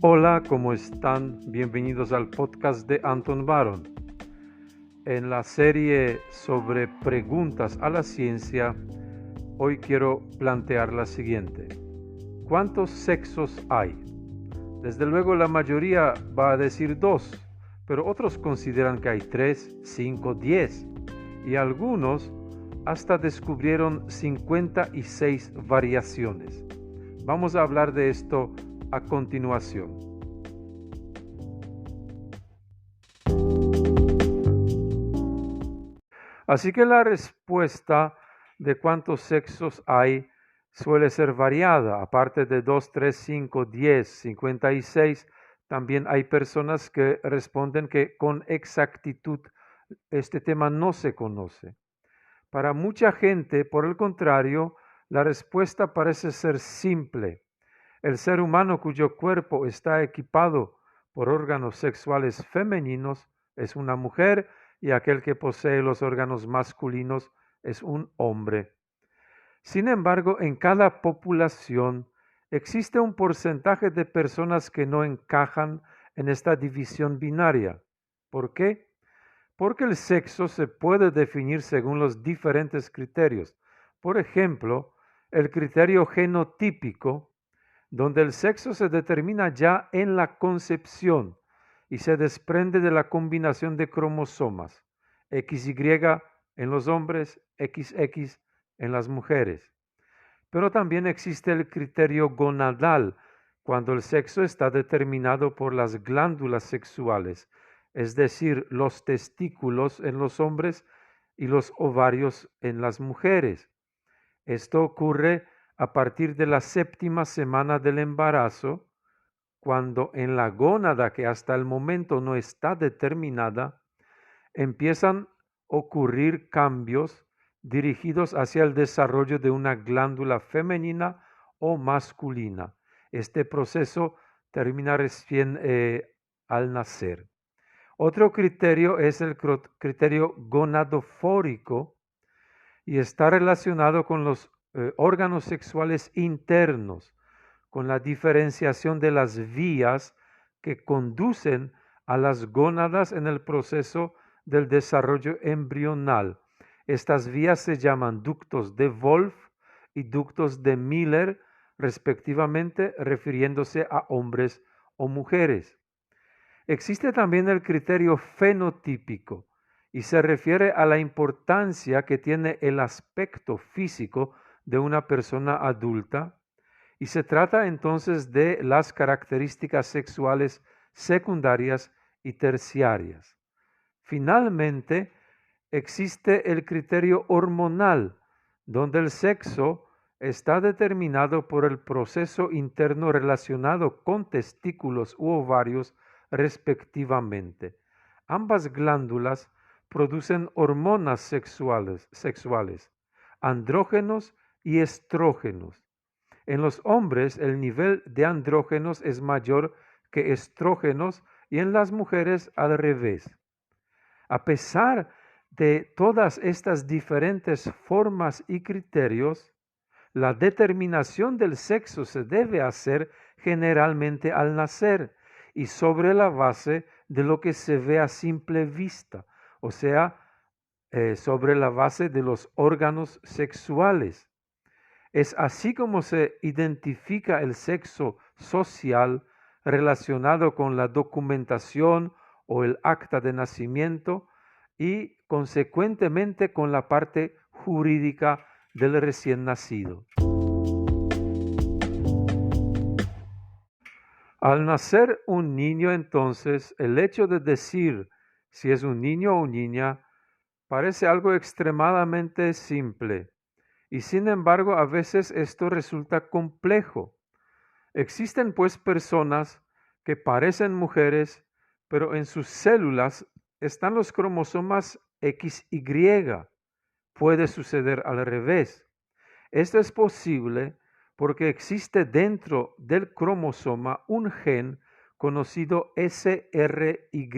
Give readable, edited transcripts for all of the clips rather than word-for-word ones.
Hola, ¿cómo están? Bienvenidos al podcast de Anton Baron. En la serie sobre preguntas a la ciencia, hoy quiero plantear la siguiente. ¿Cuántos sexos hay? Desde luego la mayoría va a decir 2, pero otros consideran que hay 3, 5, 10 y algunos hasta descubrieron 56 variaciones. Vamos a hablar de esto a continuación. Así que la respuesta de cuántos sexos hay suele ser variada. Aparte de 2, 3, 5, 10, 56, también hay personas que responden que con exactitud este tema no se conoce. Para mucha gente, por el contrario, la respuesta parece ser simple. El ser humano cuyo cuerpo está equipado por órganos sexuales femeninos es una mujer y aquel que posee los órganos masculinos es un hombre. Sin embargo, en cada población existe un porcentaje de personas que no encajan en esta división binaria. ¿Por qué? Porque el sexo se puede definir según los diferentes criterios. Por ejemplo, el criterio genotípico, donde el sexo se determina ya en la concepción y se desprende de la combinación de cromosomas, XY en los hombres, XX en las mujeres. Pero también existe el criterio gonadal, cuando el sexo está determinado por las glándulas sexuales, es decir, los testículos en los hombres y los ovarios en las mujeres. Esto ocurre a partir de la 7ª semana del embarazo, cuando en la gónada, que hasta el momento no está determinada, empiezan a ocurrir cambios dirigidos hacia el desarrollo de una glándula femenina o masculina. Este proceso termina recién al nacer. Otro criterio es el criterio gonadofórico y está relacionado con los órganos sexuales internos, con la diferenciación de las vías que conducen a las gónadas en el proceso del desarrollo embrional. Estas vías se llaman ductos de Wolff y ductos de Miller, respectivamente, refiriéndose a hombres o mujeres. Existe también el criterio fenotípico y se refiere a la importancia que tiene el aspecto físico de una persona adulta, y se trata entonces de las características sexuales secundarias y terciarias. Finalmente, existe el criterio hormonal, donde el sexo está determinado por el proceso interno relacionado con testículos u ovarios respectivamente. Ambas glándulas producen hormonas sexuales, andrógenos y estrógenos. En los hombres el nivel de andrógenos es mayor que estrógenos y en las mujeres al revés. A pesar de todas estas diferentes formas y criterios, la determinación del sexo se debe hacer generalmente al nacer y sobre la base de lo que se ve a simple vista, o sea, sobre la base de los órganos sexuales. Es así como se identifica el sexo social relacionado con la documentación o el acta de nacimiento y consecuentemente con la parte jurídica del recién nacido. Al nacer un niño, entonces, el hecho de decir si es un niño o niña parece algo extremadamente simple. Y sin embargo, a veces esto resulta complejo. Existen pues personas que parecen mujeres, pero en sus células están los cromosomas XY. Puede suceder al revés. Esto es posible porque existe dentro del cromosoma un gen conocido SRY.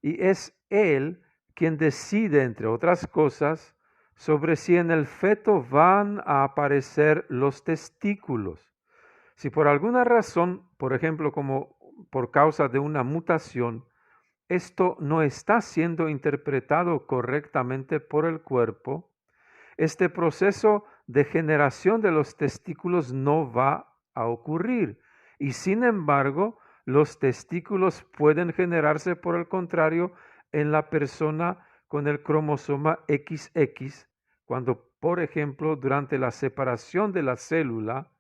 Y es él quien decide, entre otras cosas, sobre si en el feto van a aparecer los testículos. Si por alguna razón, por ejemplo, como por causa de una mutación, esto no está siendo interpretado correctamente por el cuerpo, este proceso de generación de los testículos no va a ocurrir. Y sin embargo, los testículos pueden generarse, por el contrario, en la persona con el cromosoma XX, cuando, por ejemplo, durante la separación de la célula,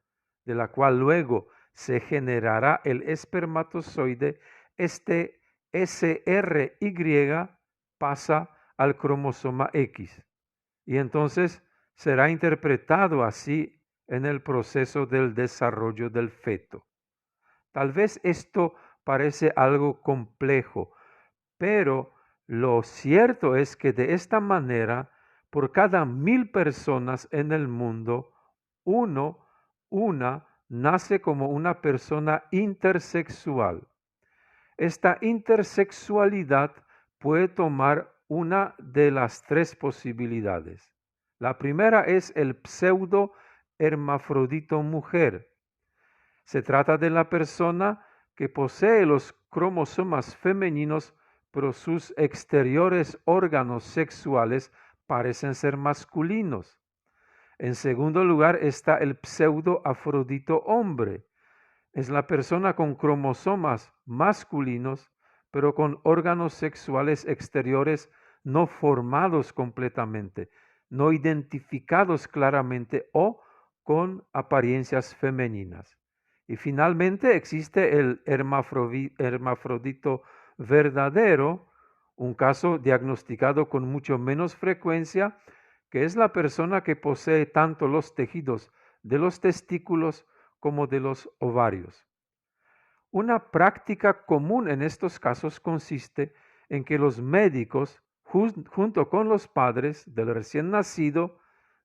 de la cual luego se generará el espermatozoide, este SRY pasa al cromosoma X. Y entonces será interpretado así en el proceso del desarrollo del feto. Tal vez esto parece algo complejo, pero lo cierto es que de esta manera, por cada 1000 personas en el mundo, una nace como una persona intersexual. Esta intersexualidad puede tomar una de las tres posibilidades. La primera es el pseudo hermafrodito mujer. Se trata de la persona que posee los cromosomas femeninos, pero sus exteriores órganos sexuales parecen ser masculinos. En segundo lugar está el pseudo afrodito hombre. Es la persona con cromosomas masculinos, pero con órganos sexuales exteriores no formados completamente, no identificados claramente o con apariencias femeninas. Y finalmente existe el hermafrodito verdadero, un caso diagnosticado con mucho menos frecuencia, que es la persona que posee tanto los tejidos de los testículos como de los ovarios. Una práctica común en estos casos consiste en que los médicos, junto con los padres del recién nacido,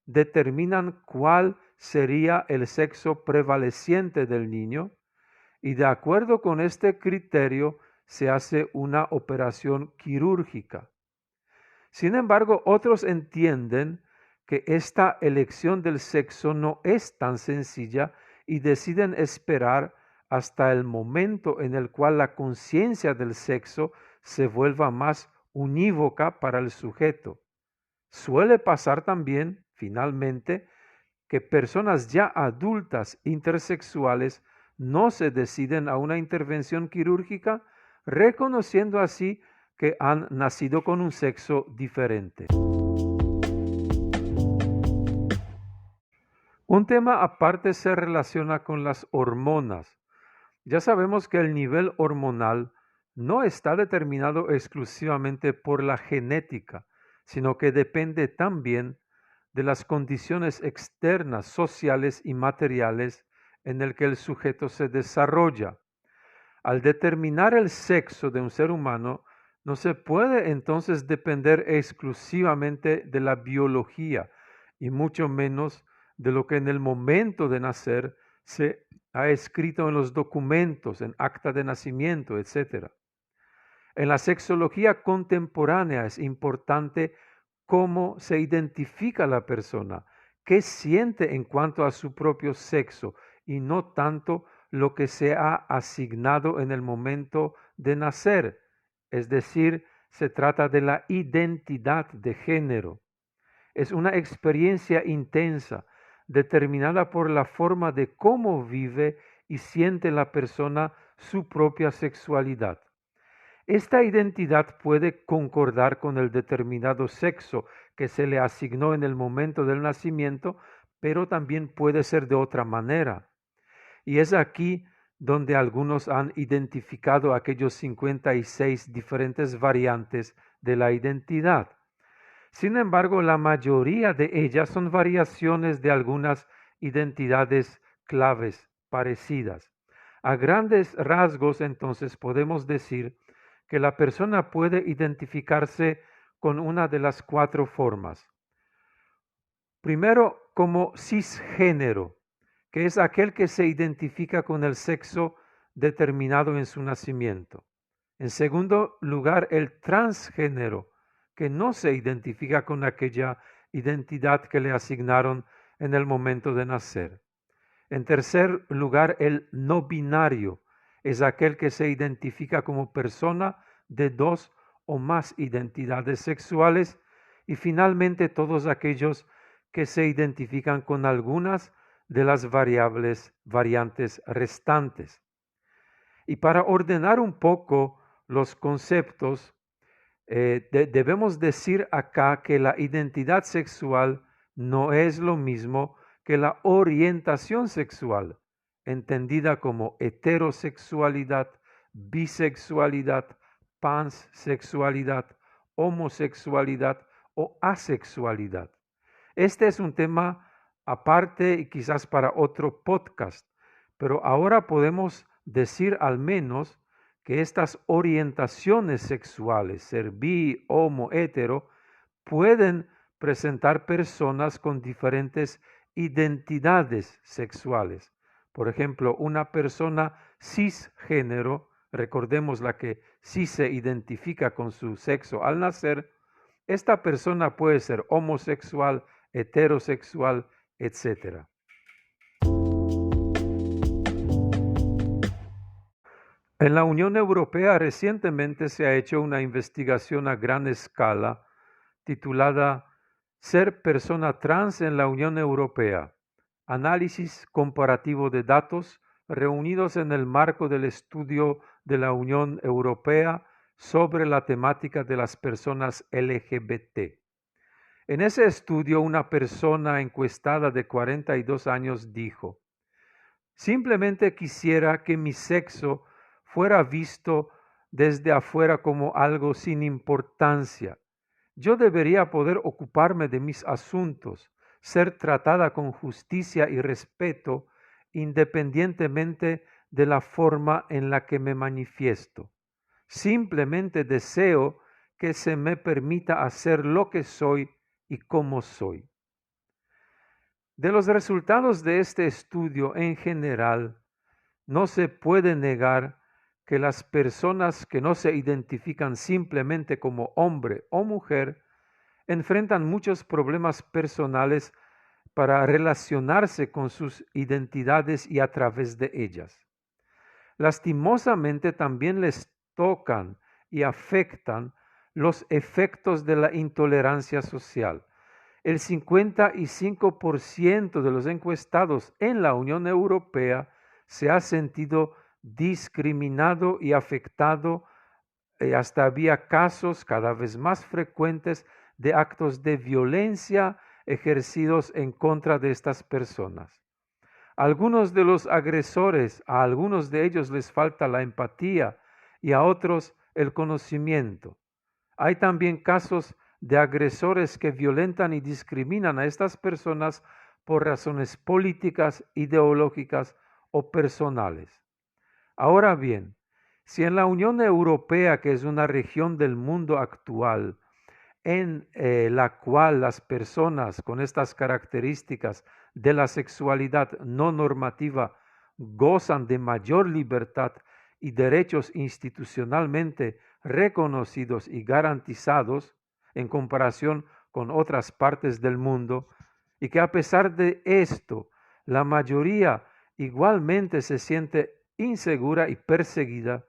determinan cuál sería el sexo prevaleciente del niño y de acuerdo con este criterio se hace una operación quirúrgica. Sin embargo, otros entienden que esta elección del sexo no es tan sencilla y deciden esperar hasta el momento en el cual la conciencia del sexo se vuelva más unívoca para el sujeto. Suele pasar también, finalmente, que personas ya adultas intersexuales no se deciden a una intervención quirúrgica, reconociendo así que han nacido con un sexo diferente. Un tema aparte se relaciona con las hormonas. Ya sabemos que el nivel hormonal no está determinado exclusivamente por la genética, sino que depende también de las condiciones externas, sociales y materiales en el que el sujeto se desarrolla. Al determinar el sexo de un ser humano, no se puede entonces depender exclusivamente de la biología y mucho menos de lo que en el momento de nacer se ha escrito en los documentos, en acta de nacimiento, etc. En la sexología contemporánea es importante cómo se identifica la persona, qué siente en cuanto a su propio sexo y no tanto lo que se ha asignado en el momento de nacer. Es decir, se trata de la identidad de género. Es una experiencia intensa, determinada por la forma de cómo vive y siente la persona su propia sexualidad. Esta identidad puede concordar con el determinado sexo que se le asignó en el momento del nacimiento, pero también puede ser de otra manera. Y es aquí donde algunos han identificado aquellos 56 diferentes variantes de la identidad. Sin embargo, la mayoría de ellas son variaciones de algunas identidades claves parecidas. A grandes rasgos, entonces, podemos decir que la persona puede identificarse con una de las 4 formas. Primero, como cisgénero, que es aquel que se identifica con el sexo determinado en su nacimiento. En segundo lugar, el transgénero, que no se identifica con aquella identidad que le asignaron en el momento de nacer. En tercer lugar, el no binario es aquel que se identifica como persona de dos o más identidades sexuales. Y finalmente, todos aquellos que se identifican con algunas de las variantes restantes. Y para ordenar un poco los conceptos, debemos decir acá que la identidad sexual no es lo mismo que la orientación sexual, entendida como heterosexualidad, bisexualidad, pansexualidad, homosexualidad o asexualidad. Este es un tema aparte y quizás para otro podcast, pero ahora podemos decir al menos que estas orientaciones sexuales, ser bi, homo, hetero, pueden presentar personas con diferentes identidades sexuales. Por ejemplo, una persona cisgénero, recordemos la que sí se identifica con su sexo al nacer, esta persona puede ser homosexual, heterosexual, etc. En la Unión Europea recientemente se ha hecho una investigación a gran escala titulada Ser persona trans en la Unión Europea, análisis comparativo de datos reunidos en el marco del estudio de la Unión Europea sobre la temática de las personas LGBT. En ese estudio, una persona encuestada de 42 años dijo: simplemente quisiera que mi sexo fuera visto desde afuera como algo sin importancia. Yo debería poder ocuparme de mis asuntos, ser tratada con justicia y respeto, independientemente de la forma en la que me manifiesto. Simplemente deseo que se me permita hacer lo que soy y cómo soy. De los resultados de este estudio en general, no se puede negar que las personas que no se identifican simplemente como hombre o mujer enfrentan muchos problemas personales para relacionarse con sus identidades y a través de ellas. Lastimosamente también les tocan y afectan los efectos de la intolerancia social. El 55% de los encuestados en la Unión Europea se ha sentido discriminado y afectado, hasta había casos cada vez más frecuentes de actos de violencia ejercidos en contra de estas personas. Algunos de los agresores, a algunos de ellos les falta la empatía y a otros el conocimiento. Hay también casos de agresores que violentan y discriminan a estas personas por razones políticas, ideológicas o personales. Ahora bien, si en la Unión Europea, que es una región del mundo actual, en la cual las personas con estas características de la sexualidad no normativa gozan de mayor libertad y derechos institucionalmente reconocidos y garantizados en comparación con otras partes del mundo, y que a pesar de esto, la mayoría igualmente se siente insegura y perseguida,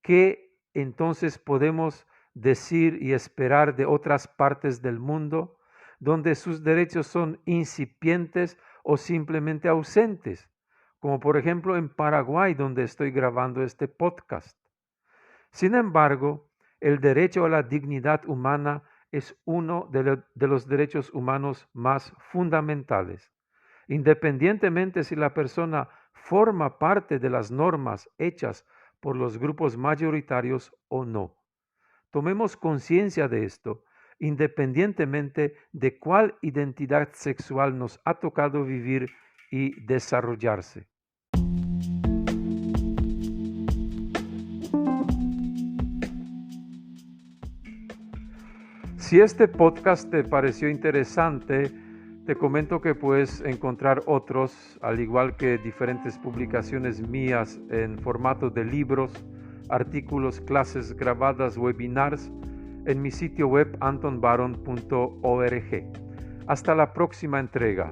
¿qué entonces podemos decir y esperar de otras partes del mundo donde sus derechos son incipientes o simplemente ausentes, como por ejemplo en Paraguay, donde estoy grabando este podcast? Sin embargo, el derecho a la dignidad humana es uno de los derechos humanos más fundamentales, independientemente si la persona forma parte de las normas hechas por los grupos mayoritarios o no. Tomemos conciencia de esto, independientemente de cuál identidad sexual nos ha tocado vivir y desarrollarse. Si este podcast te pareció interesante, te comento que puedes encontrar otros, al igual que diferentes publicaciones mías en formato de libros, artículos, clases grabadas, webinars, en mi sitio web antonbaron.org. Hasta la próxima entrega.